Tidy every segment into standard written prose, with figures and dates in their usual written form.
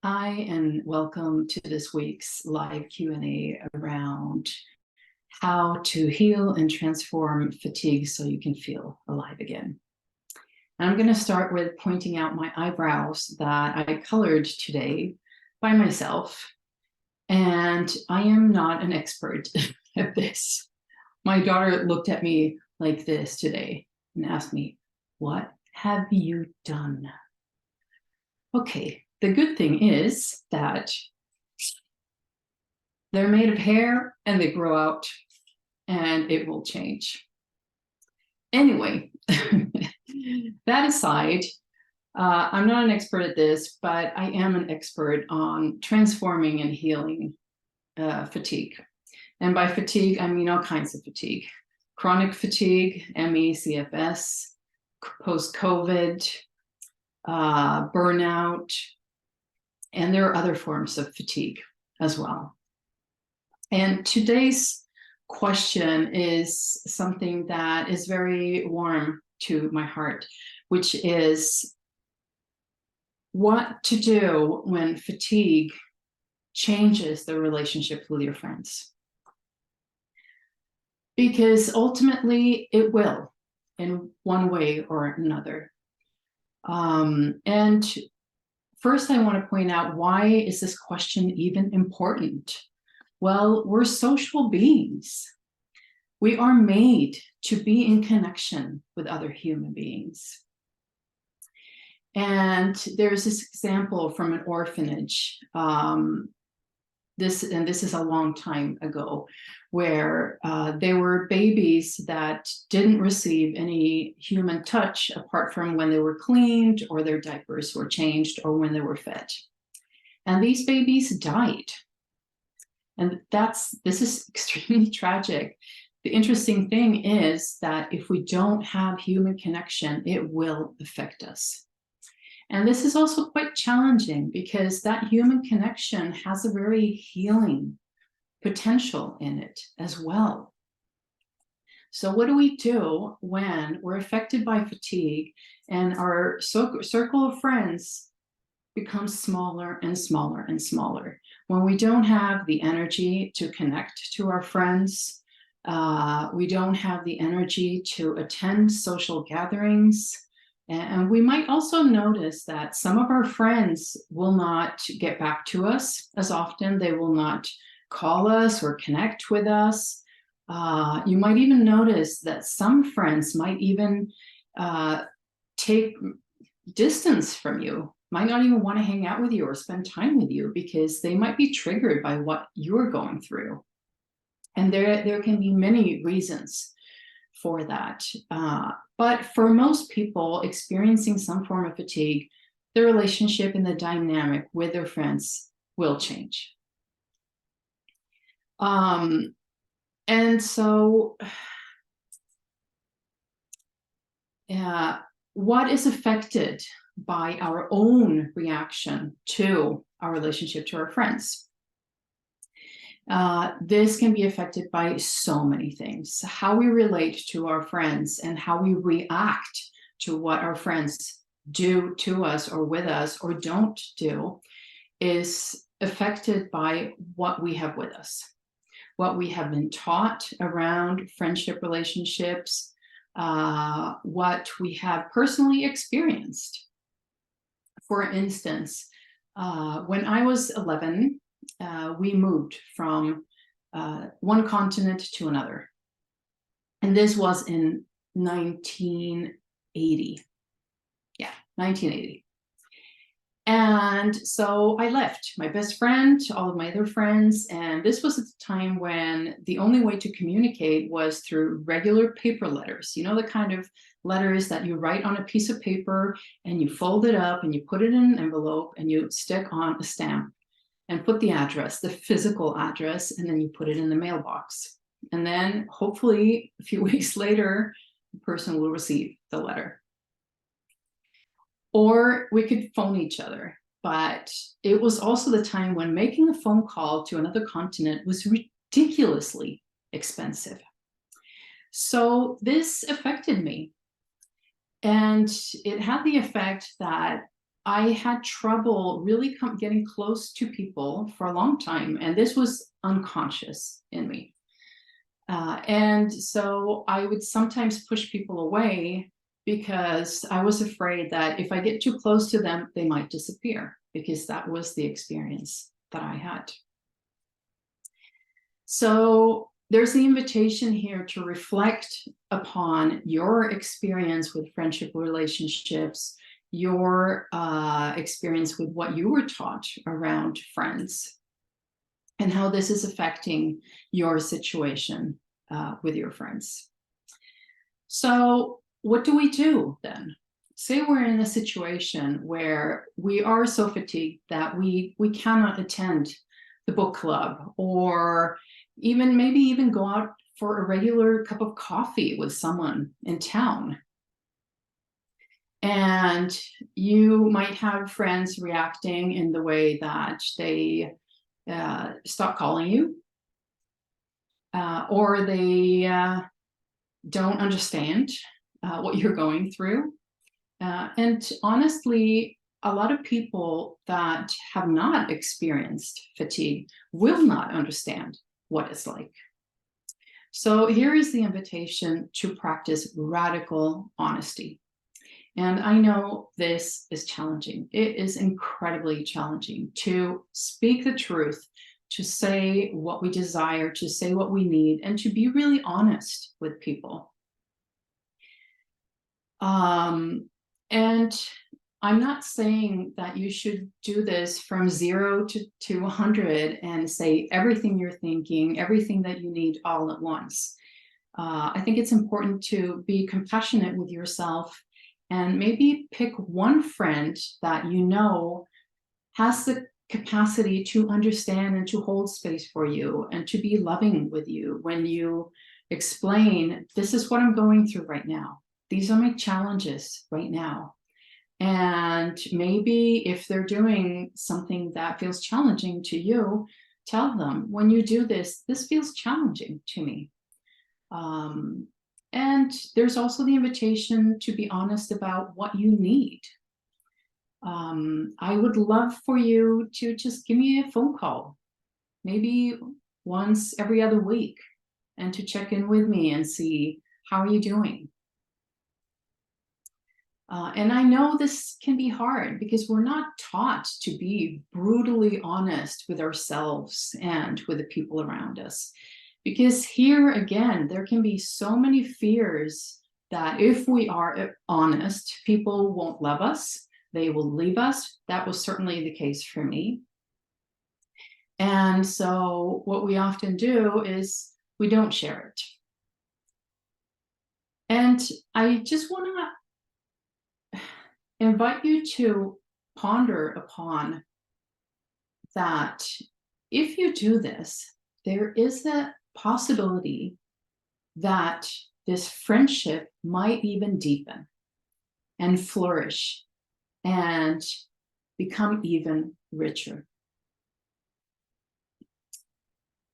Hi, and welcome to this week's live Q&A around how to heal and transform fatigue so you can feel alive again. And I'm going to start with pointing out my eyebrows that I colored today by myself. And I am not an expert at this. My daughter looked at me like this today and asked me, "What have you done?" Okay, the good thing is that they're made of hair and they grow out and it will change. Anyway, that aside, I'm not an expert at this, but I am an expert on transforming and healing fatigue. And by fatigue, I mean all kinds of fatigue. Chronic fatigue, ME, CFS, post-COVID, burnout, and there are other forms of fatigue as well. And today's question is something that is very warm to my heart, which is what to do when fatigue changes the relationship with your friends. Because ultimately it will, in one way or another. And first I want to point out, why is this question even important? Well, we're social beings. We are made to be in connection with other human beings. And there's this example from an orphanage. This is a long time ago, where there were babies that didn't receive any human touch apart from when they were cleaned or their diapers were changed or when they were fed. And these babies died. And this is extremely tragic. The interesting thing is that if we don't have human connection, it will affect us. And this is also quite challenging because that human connection has a very healing potential in it as well. So what do we do when we're affected by fatigue and our circle of friends becomes smaller and smaller and smaller? When we don't have the energy to connect to our friends, we don't have the energy to attend social gatherings, and we might also notice that some of our friends will not get back to us as often. They will not call us or connect with us. You might even notice that some friends might even take distance from you, might not even want to hang out with you or spend time with you because they might be triggered by what you're going through. And there can be many reasons for that. But for most people experiencing some form of fatigue, the relationship and the dynamic with their friends will change. And so, what is affected by our own reaction to our relationship to our friends? This can be affected by so many things. How we relate to our friends and how we react to what our friends do to us or with us or don't do is affected by what we have with us, what we have been taught around friendship relationships, what we have personally experienced. For instance, when I was 11, we moved from one continent to another. And this was in 1980. Yeah, 1980. And so I left my best friend, all of my other friends, and this was at the time when the only way to communicate was through regular paper letters. You know, the kind of letters that you write on a piece of paper and you fold it up and you put it in an envelope and you stick on a stamp and put the address, the physical address, and then you put it in the mailbox. And then hopefully a few weeks later, the person will receive the letter. Or we could phone each other. But it was also the time when making a phone call to another continent was ridiculously expensive. So this affected me. And it had the effect that I had trouble really getting close to people for a long time, and this was unconscious in me. And so I would sometimes push people away because I was afraid that if I get too close to them, they might disappear, because that was the experience that I had. So there's the invitation here to reflect upon your experience with friendship relationships, your experience with what you were taught around friends, and how this is affecting your situation with your friends. So what do we do then? Say we're in a situation where we are so fatigued that we cannot attend the book club, or maybe even go out for a regular cup of coffee with someone in town. And you might have friends reacting in the way that they stop calling you, or they don't understand what you're going through. And honestly, a lot of people that have not experienced fatigue will not understand what it's like. So here is the invitation to practice radical honesty. And I know this is challenging. It is incredibly challenging to speak the truth, to say what we desire, to say what we need, and to be really honest with people. And I'm not saying that you should do this from 0 to 100 and say everything you're thinking, everything that you need all at once. I think it's important to be compassionate with yourself, and maybe pick one friend that you know has the capacity to understand and to hold space for you, and to be loving with you when you explain, this is what I'm going through right now. These are my challenges right now. And maybe if they're doing something that feels challenging to you, tell them, when you do this, this feels challenging to me. And there's also the invitation to be honest about what you need. I would love for you to just give me a phone call, maybe once every other week, and to check in with me and see, how are you doing? And I know this can be hard because we're not taught to be brutally honest with ourselves and with the people around us. Because here again, there can be so many fears that if we are honest, people won't love us, they will leave us. That was certainly the case for me. And so what we often do is we don't share it. And I just want to invite you to ponder upon that. If you do this, there is a possibility that this friendship might even deepen and flourish and become even richer.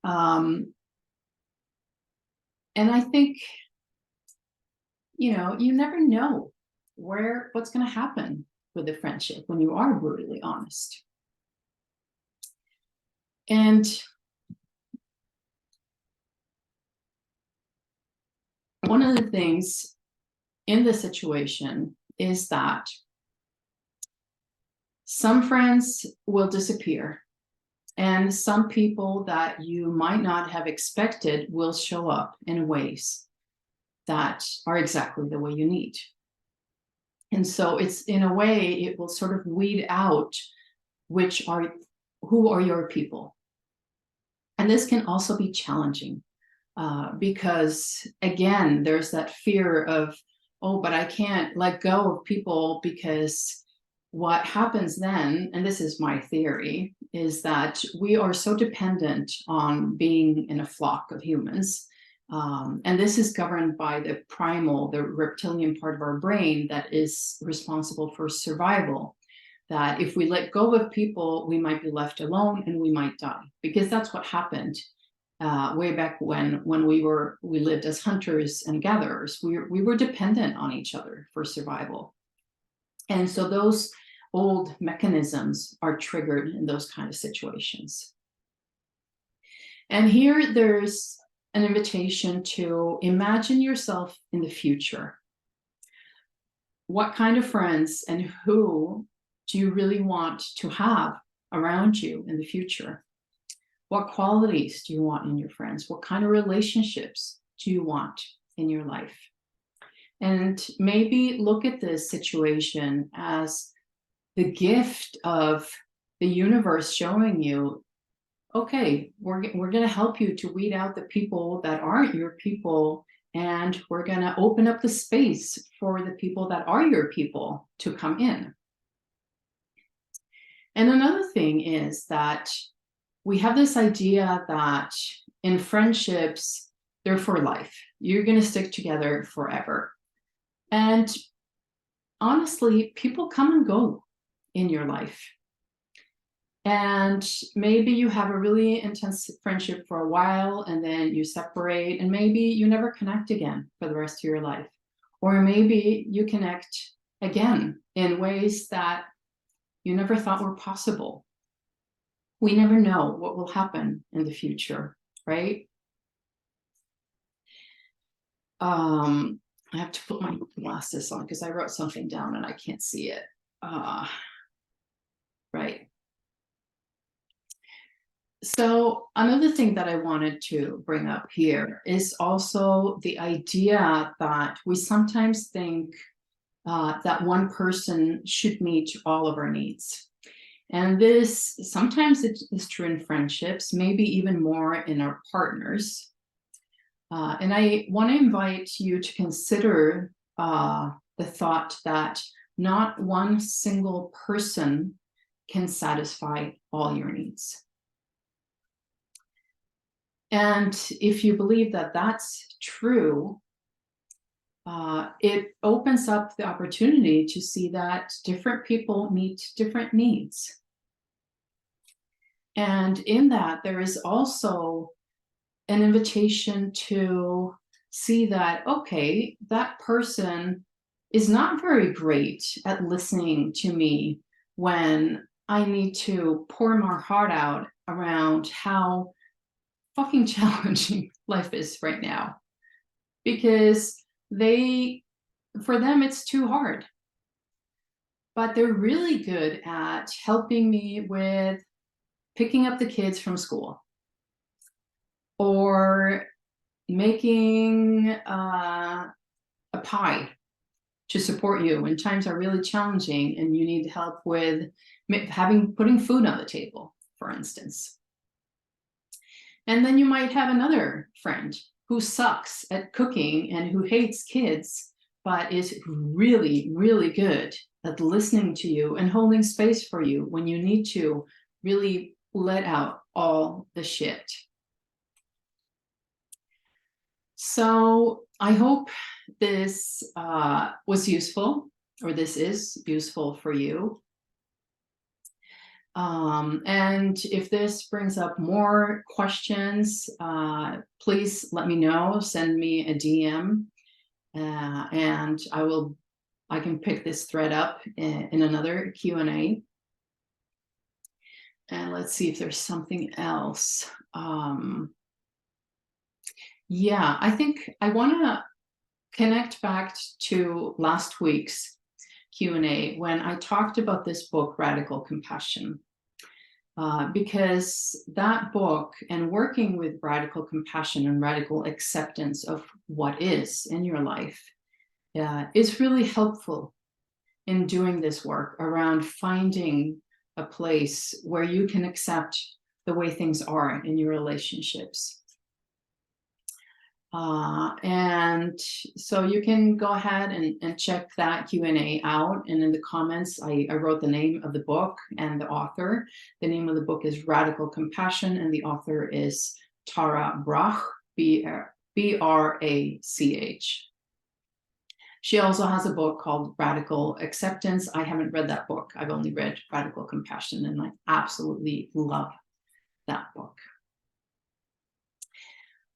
And I think, you never know what's going to happen with the friendship when you are brutally honest. And one of the things in this situation is that some friends will disappear, and some people that you might not have expected will show up in ways that are exactly the way you need. And so it's, in a way, it will sort of weed out who are your people. And this can also be challenging because, again, there's that fear of, oh, but I can't let go of people, because what happens then, and this is my theory, is that we are so dependent on being in a flock of humans. And this is governed by the reptilian part of our brain that is responsible for survival. That if we let go of people, we might be left alone and we might die, because that's what happened way back when we lived as hunters and gatherers. We were dependent on each other for survival. And so those old mechanisms are triggered in those kind of situations. And here there's an invitation to imagine yourself in the future. What kind of friends and who do you really want to have around you in the future? What qualities do you want in your friends? What kind of relationships do you want in your life? And maybe look at this situation as the gift of the universe showing you, okay, we're going to help you to weed out the people that aren't your people, and we're going to open up the space for the people that are your people to come in. And another thing is that we have this idea that in friendships, they're for life. You're going to stick together forever. And honestly, people come and go in your life. And maybe you have a really intense friendship for a while and then you separate, and maybe you never connect again for the rest of your life. Or maybe you connect again in ways that you never thought were possible. We never know what will happen in the future, right? I have to put my glasses on because I wrote something down and I can't see it. Right. So another thing that I wanted to bring up here is also the idea that we sometimes think that one person should meet all of our needs. And this, sometimes it is true in friendships, maybe even more in our partners. And I want to invite you to consider the thought that not one single person can satisfy all your needs. And if you believe that that's true, it opens up the opportunity to see that different people meet different needs. And in that, there is also an invitation to see that, okay, that person is not very great at listening to me when I need to pour my heart out around how fucking challenging life is right now. Because for them, it's too hard. But they're really good at helping me with picking up the kids from school, or making a pie to support you when times are really challenging and you need help with putting food on the table, for instance. And then you might have another friend who sucks at cooking and who hates kids, but is really, really good at listening to you and holding space for you when you need to really let out all the shit. So I hope this was useful, or this is useful for you. And if this brings up more questions, please let me know, send me a DM, and I can pick this thread up in another Q&A. And let's see if there's something else. Yeah, I think I want to connect back to last week's Q&A when I talked about this book, Radical Compassion. Because that book and working with radical compassion and radical acceptance of what is in your life is really helpful in doing this work around finding a place where you can accept the way things are in your relationships. And so you can go ahead and check that Q&A out. And in the comments, I wrote the name of the book and the author. The name of the book is Radical Compassion, and the author is Tara Brach, B-R-A-C-H. She also has a book called Radical Acceptance. I haven't read that book. I've only read Radical Compassion, and I absolutely love that book.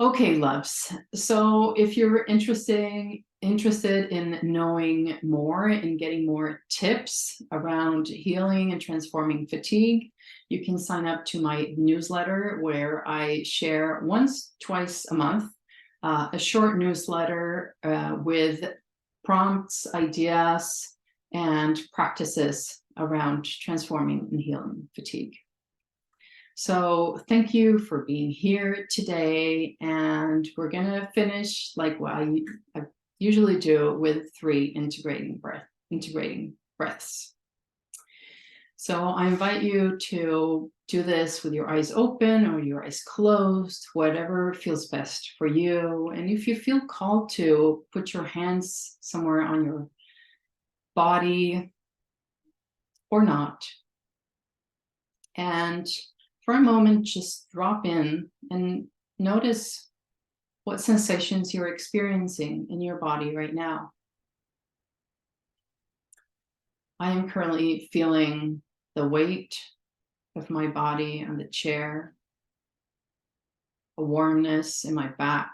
Okay, loves. So if you're interested in knowing more and getting more tips around healing and transforming fatigue, you can sign up to my newsletter where I share twice a month, a short newsletter with prompts, ideas, and practices around transforming and healing fatigue. So thank you for being here today. And we're going to finish like what I usually do with 3 integrating breaths. So I invite you to do this with your eyes open or your eyes closed, whatever feels best for you. And if you feel called to, put your hands somewhere on your body or not. And for a moment, just drop in and notice what sensations you're experiencing in your body right now. I am currently feeling the weight of my body on the chair, a warmness in my back,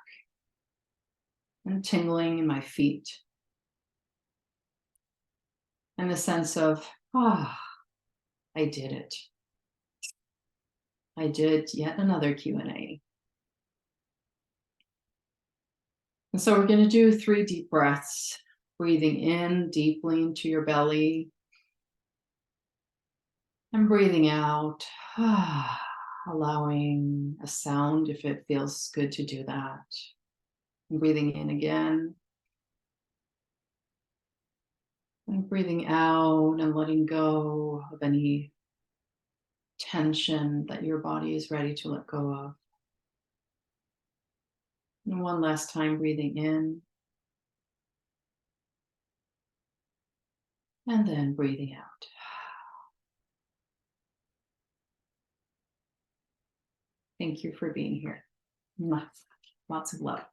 and tingling in my feet. And the sense of, I did it. I did yet another Q&A. And so we're going to do 3 deep breaths, breathing in deeply into your belly and breathing out, allowing a sound if it feels good to do that. And breathing in again. And breathing out and letting go of any tension that your body is ready to let go of. And one last time, breathing in. And then breathing out. Thank you for being here. Lots of love.